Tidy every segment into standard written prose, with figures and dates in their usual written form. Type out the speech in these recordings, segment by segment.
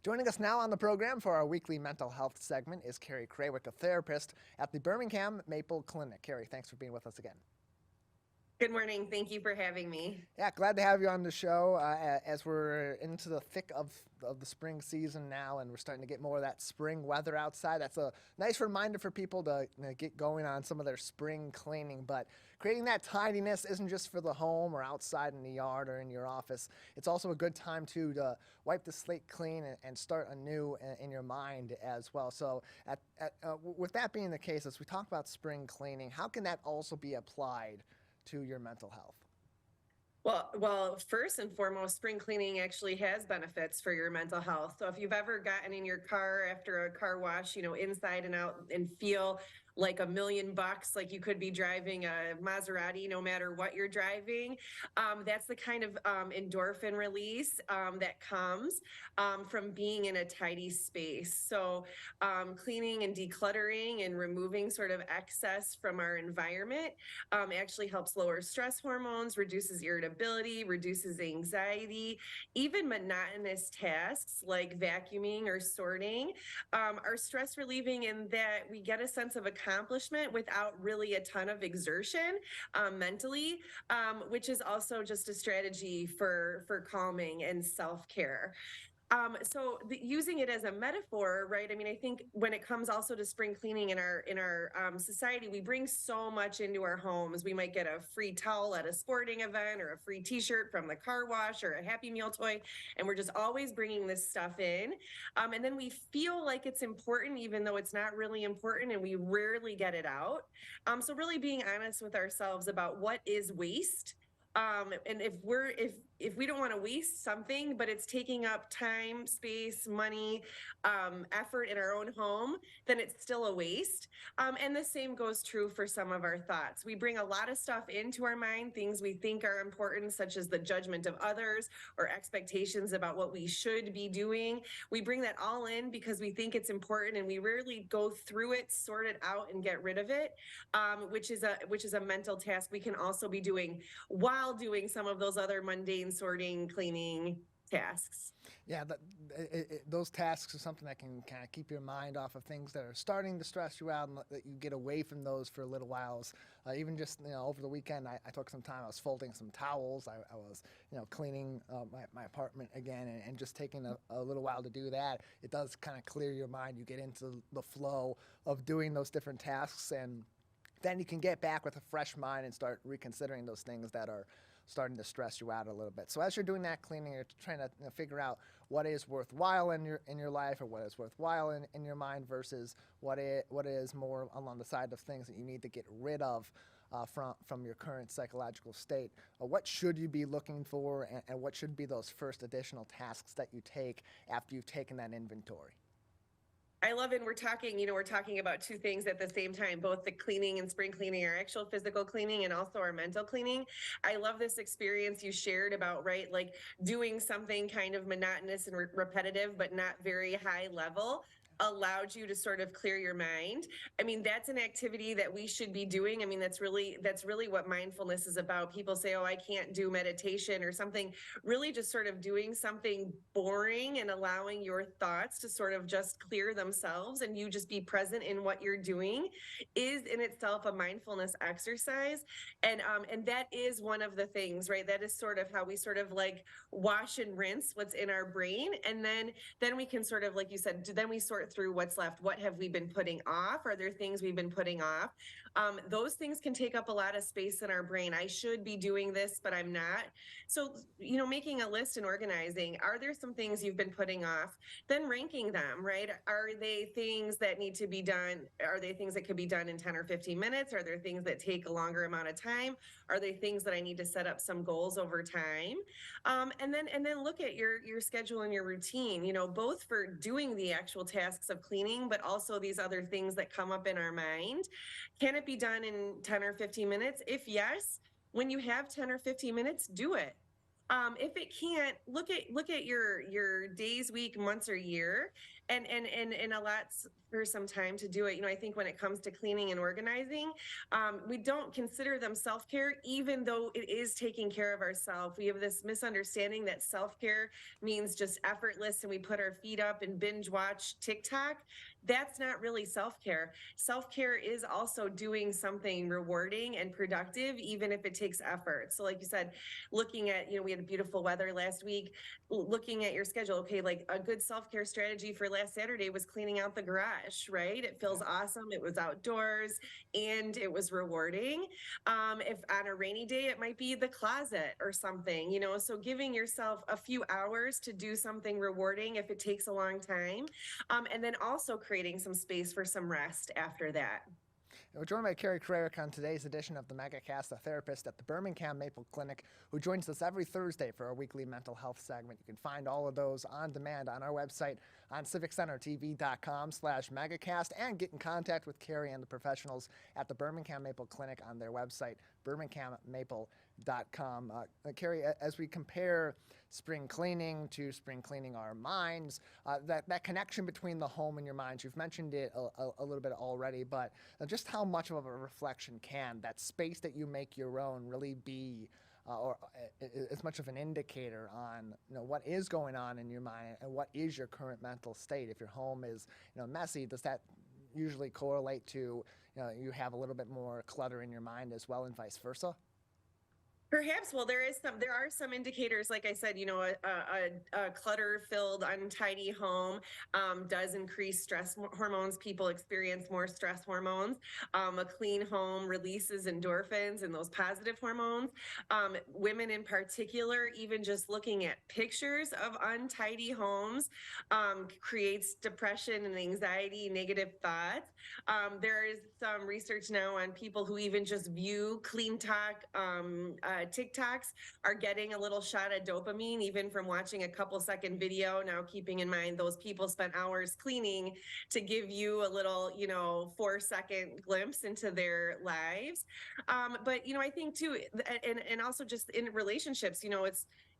Joining us now on the program for our weekly mental health segment is Carrie Krawiec, a therapist at the Birmingham Maple Clinic. Carrie, thanks for being with us again. Good morning. Thank you for having me. Yeah, glad to have you on the show as we're into the thick of the spring season now, and we're starting to get more of that spring weather outside. That's a nice reminder for people to get going on some of their spring cleaning. But creating that tidiness isn't just for the home or outside in the yard or in your office. It's also a good time to wipe the slate clean and start anew in your mind as well. So with that being the case, as we talk about spring cleaning, how can that also be applied to your mental health? Well, first and foremost, spring cleaning actually has benefits for your mental health. So if you've ever gotten in your car after a car wash, inside and out and feel like $1,000,000, like you could be driving a Maserati, no matter what you're driving. That's the kind of endorphin release that comes from being in a tidy space. So cleaning and decluttering and removing sort of excess from our environment actually helps lower stress hormones, reduces irritability, reduces anxiety. Even monotonous tasks like vacuuming or sorting are stress relieving in that we get a sense of accomplishment without really a ton of exertion mentally, which is also just a strategy for calming and self-care. Using it as a metaphor, right? I mean, I think when it comes also to spring cleaning in our society, we bring so much into our homes. We might get a free towel at a sporting event or a free T-shirt from the car wash or a Happy Meal toy, and we're just always bringing this stuff in. And then we feel like it's important, even though it's not really important, and we rarely get it out. So really being honest with ourselves about what is waste. And if we don't want to waste something, but it's taking up time, space, money, effort in our own home, then it's still a waste. And the same goes true for some of our thoughts. We bring a lot of stuff into our mind, things we think are important, such as the judgment of others or expectations about what we should be doing. We bring that all in because we think it's important, and we rarely go through it, sort it out, and get rid of it, which is a mental task we can also be doing while doing some of those other mundane sorting, cleaning tasks. Yeah, those tasks are something that can kind of keep your mind off of things that are starting to stress you out, and that you get away from those for a little whiles. Even just over the weekend, I took some time. I was folding some towels. I was cleaning my apartment again, and just taking a little while to do that. It does kind of clear your mind. You get into the flow of doing those different tasks, and then you can get back with a fresh mind and start reconsidering those things that are starting to stress you out a little bit. So as you're doing that cleaning, you're trying to figure out what is worthwhile in your life, or what is worthwhile in your mind, versus what is more along the side of things that you need to get rid of from your current psychological state. What should you be looking for, and what should be those first additional tasks that you take after you've taken that inventory? I love it. We're talking about two things at the same time, both the cleaning and spring cleaning, our actual physical cleaning, and also our mental cleaning. I love this experience you shared about, right, like doing something kind of monotonous and repetitive, but not very high level, allowed you to sort of clear your mind. I mean, that's an activity that we should be doing. I mean, that's really what mindfulness is about. People say, oh, I can't do meditation or something. Really just sort of doing something boring and allowing your thoughts to sort of just clear themselves, and you just be present in what you're doing, is in itself a mindfulness exercise. And that is one of the things, right? That is sort of how we sort of like wash and rinse what's in our brain. And then we can sort of, like you said, then we sort through what's left. What have we been putting off? Are there things we've been putting off? Those things can take up a lot of space in our brain. I should be doing this, but I'm not. So, making a list and organizing, are there some things you've been putting off? Then ranking them, right? Are they things that need to be done? Are they things that could be done in 10 or 15 minutes? Are there things that take a longer amount of time? Are they things that I need to set up some goals over time? And then look at your schedule and your routine, both for doing the actual tasks of cleaning, but also these other things that come up in our mind. Can it be done in 10 or 15 minutes? If yes, when you have 10 or 15 minutes, do it. If it can't, look at your days, week, months, or year, And a lot for some time to do it. I think when it comes to cleaning and organizing, we don't consider them self-care, even though it is taking care of ourselves. We have this misunderstanding that self-care means just effortless and we put our feet up and binge watch TikTok. That's not really self-care. Self-care is also doing something rewarding and productive, even if it takes effort. So like you said, looking at, we had beautiful weather last week, looking at your schedule. Okay, like a good self-care strategy for last Saturday was cleaning out the garage, right? It feels awesome. It was outdoors and it was rewarding. If on a rainy day, it might be the closet or something, so giving yourself a few hours to do something rewarding if it takes a long time. And then also creating some space for some rest after that. We're joined by Carrie Krawiec on today's edition of the Megacast, a therapist at the Birmingham Maple Clinic, who joins us every Thursday for our weekly mental health segment. You can find all of those on demand on our website on civiccentertv.com/Megacast, and get in contact with Carrie and the professionals at the Birmingham Maple Clinic on their website, birminghammaple.com. Carrie, as we compare spring cleaning to spring cleaning our minds, that connection between the home and your mind, you've mentioned it a little bit already, but just how much of a reflection can that space that you make your own really be, or as much of an indicator on what is going on in your mind and what is your current mental state? If your home is messy, does that usually correlate to you have a little bit more clutter in your mind as well, and vice versa? Perhaps. Well, there are some indicators. Like I said, a clutter-filled, untidy home does increase stress hormones. People experience more stress hormones. A clean home releases endorphins and those positive hormones. Women in particular, even just looking at pictures of untidy homes creates depression and anxiety, negative thoughts. There is some research now on people who even just view clean talk TikToks are getting a little shot of dopamine, even from watching a couple second video. Now, keeping in mind those people spent hours cleaning to give you a little, 4-second glimpse into their lives. But, I think too, and also just in relationships,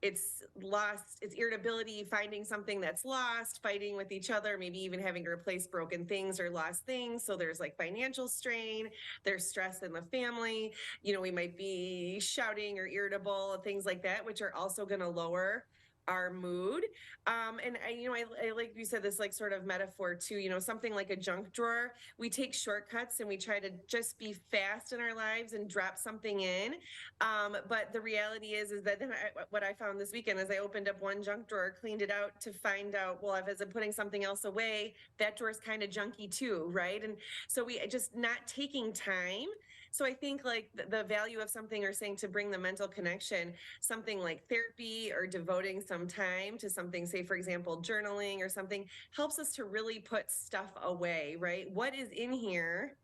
it's lost, it's irritability, finding something that's lost, fighting with each other, maybe even having to replace broken things or lost things. So there's like financial strain, there's stress in the family. We might be shouting or irritable, things like that, which are also going to lower our mood. And I like you said, this like sort of metaphor too, something like a junk drawer. We take shortcuts and we try to just be fast in our lives and drop something in. But the reality is that what I found this weekend is I opened up one junk drawer, cleaned it out to find out, well, if I'm putting something else away, that drawer's kind of junky too, right? And so we just not taking time. So I think like the value of something, or saying to bring the mental connection, something like therapy or devoting some time to something, say, for example, journaling or something, helps us to really put stuff away, right? What is in here?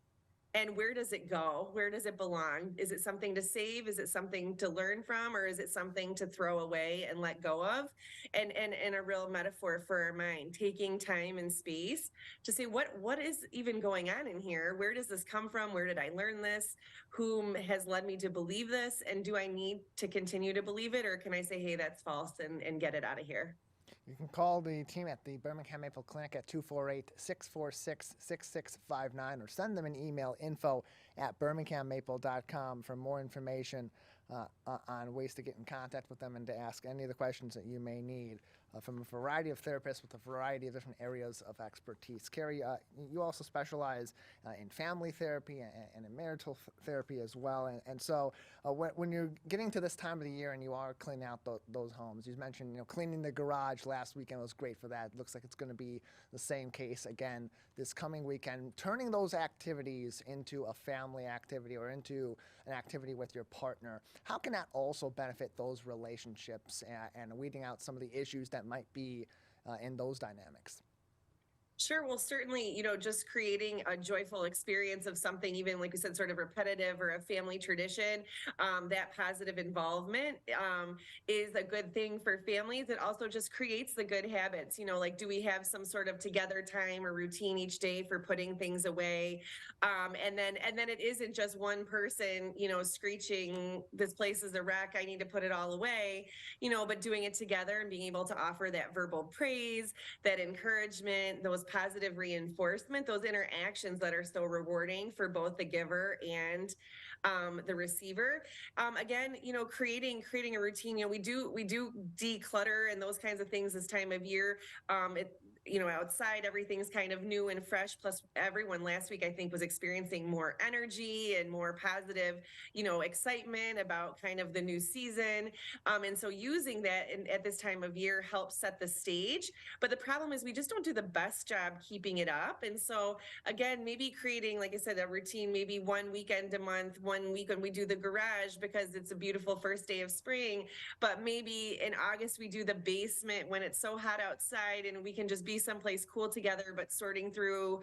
And where does it go? Where does it belong? Is it something to save? Is it something to learn from? Or is it something to throw away and let go of? And a real metaphor for our mind, taking time and space to say, what is even going on in here? Where does this come from? Where did I learn this? Whom has led me to believe this? And do I need to continue to believe it? Or can I say, hey, that's false, and get it out of here? You can call the team at the Birmingham Maple Clinic at 248-646-6659, or send them an email, info@birminghammaple.com, for more information on ways to get in contact with them and to ask any of the questions that you may need from a variety of therapists with a variety of different areas of expertise. Carrie, you also specialize in family therapy and in marital therapy as well. And so when you're getting to this time of the year and you are cleaning out those homes, you mentioned cleaning the garage last weekend was great for that. It looks like it's going to be the same case again this coming weekend. Turning those activities into a family activity or into an activity with your partner, how can that also benefit those relationships and weeding out some of the issues that might be in those dynamics? Sure. Well, certainly, just creating a joyful experience of something, even like we said, sort of repetitive or a family tradition, that positive involvement is a good thing for families. It also just creates the good habits. Like, do we have some sort of together time or routine each day for putting things away? And then it isn't just one person, screeching, "This place is a wreck. I need to put it all away," but doing it together and being able to offer that verbal praise, that encouragement, those positive reinforcement, those interactions that are so rewarding for both the giver and the receiver. Again, creating a routine. We do declutter and those kinds of things this time of year. Outside everything's kind of new and fresh. Plus, everyone last week I think was experiencing more energy and more positive, excitement about kind of the new season. And so using that at this time of year helps set the stage. But the problem is we just don't do the best job keeping it up. And so again, maybe creating, like I said, a routine, maybe one weekend a month, one week when we do the garage because it's a beautiful first day of spring. But maybe in August we do the basement when it's so hot outside and we can just be someplace cool together, but sorting through,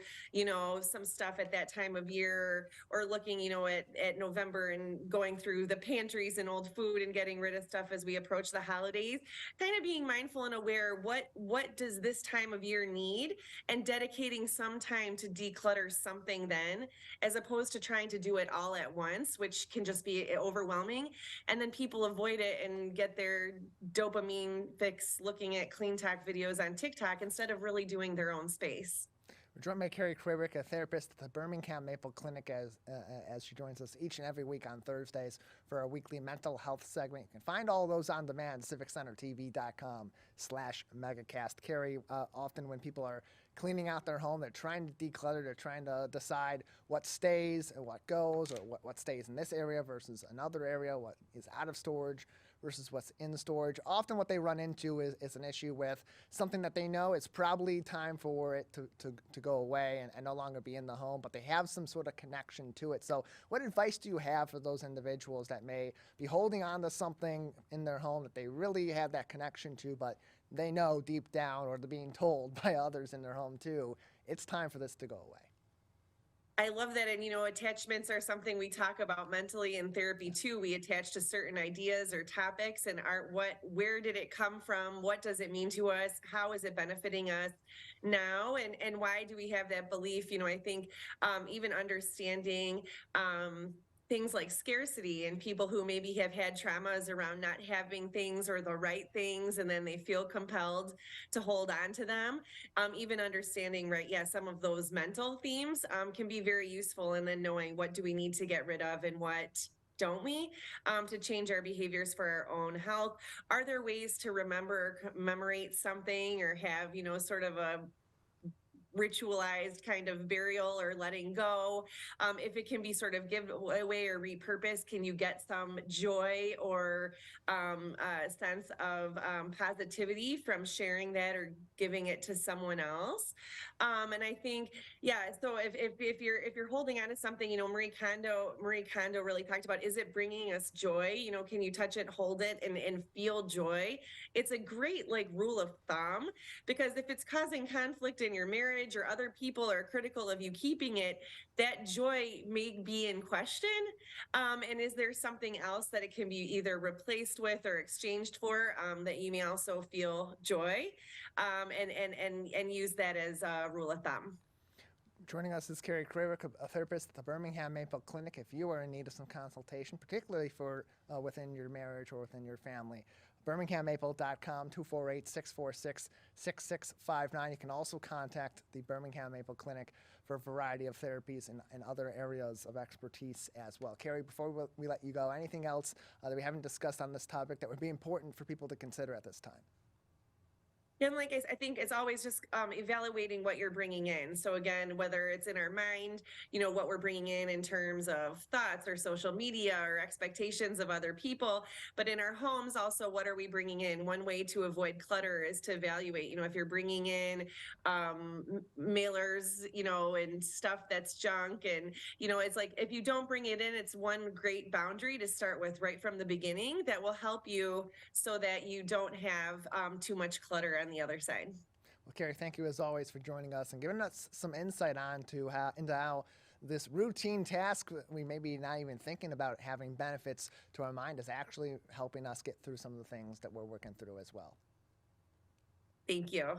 some stuff at that time of year, or looking, at November and going through the pantries and old food and getting rid of stuff as we approach the holidays. Kind of being mindful and aware, what does this time of year need, and dedicating some time to declutter something then, as opposed to trying to do it all at once, which can just be overwhelming. And then people avoid it and get their dopamine fix looking at clean talk videos on TikTok instead of really doing their own space. We're joined by Carrie Krawiec, a therapist at the Birmingham Maple Clinic, as she joins us each and every week on Thursdays for our weekly mental health segment. You can find all those on demand, civiccentertv.com/megacast. Carrie, often when people are cleaning out their home, they're trying to declutter, they're trying to decide what stays and what goes, or what stays in this area versus another area, what is out of storage versus what's in storage. Often what they run into is an issue with something that they know it's probably time for it to go away and no longer be in the home, but they have some sort of connection to it. So what advice do you have for those individuals that may be holding on to something in their home that they really have that connection to, but they know deep down, or they're being told by others in their home too, it's time for this to go away? I love that. And, attachments are something we talk about mentally in therapy too. We attach to certain ideas or topics, and where did it come from? What does it mean to us? How is it benefiting us now? And why do we have that belief? I think even understanding things like scarcity, and people who maybe have had traumas around not having things or the right things, and then they feel compelled to hold on to them. Even understanding, right, yeah, some of those mental themes can be very useful. And then knowing, what do we need to get rid of and what don't we, to change our behaviors for our own health? Are there ways to commemorate something, or have, sort of a ritualized kind of burial or letting go? If it can be sort of given away or repurposed, can you get some joy or a sense of positivity from sharing that or giving it to someone else? And I think, yeah. So if you're holding on to something, Marie Kondo really talked about, is it bringing us joy? Can you touch it, hold it, and feel joy? It's a great rule of thumb, because if it's causing conflict in your marriage, or other people are critical of you keeping it, that joy may be in question. And is there something else that it can be either replaced with or exchanged for, that you may also feel joy, and use that as a rule of thumb? Joining us is Carrie Krawiec, a therapist at the Birmingham Maple Clinic. If you are in need of some consultation, particularly for within your marriage or within your family, birminghammaple.com, 248-646-6659. You can also contact the Birmingham Maple Clinic for a variety of therapies and other areas of expertise as well. Carrie, before we let you go, anything else that we haven't discussed on this topic that would be important for people to consider at this time? And like I think it's always just evaluating what you're bringing in. So again, whether it's in our mind, what we're bringing in terms of thoughts or social media or expectations of other people, but in our homes also, what are we bringing in? One way to avoid clutter is to evaluate, if you're bringing in mailers, and stuff that's junk, and, it's like, if you don't bring it in, it's one great boundary to start with right from the beginning that will help you so that you don't have too much clutter on the other side. Well, Carrie, thank you as always for joining us and giving us some insight into how this routine task we maybe not even thinking about having benefits to our mind is actually helping us get through some of the things that we're working through as well. Thank you.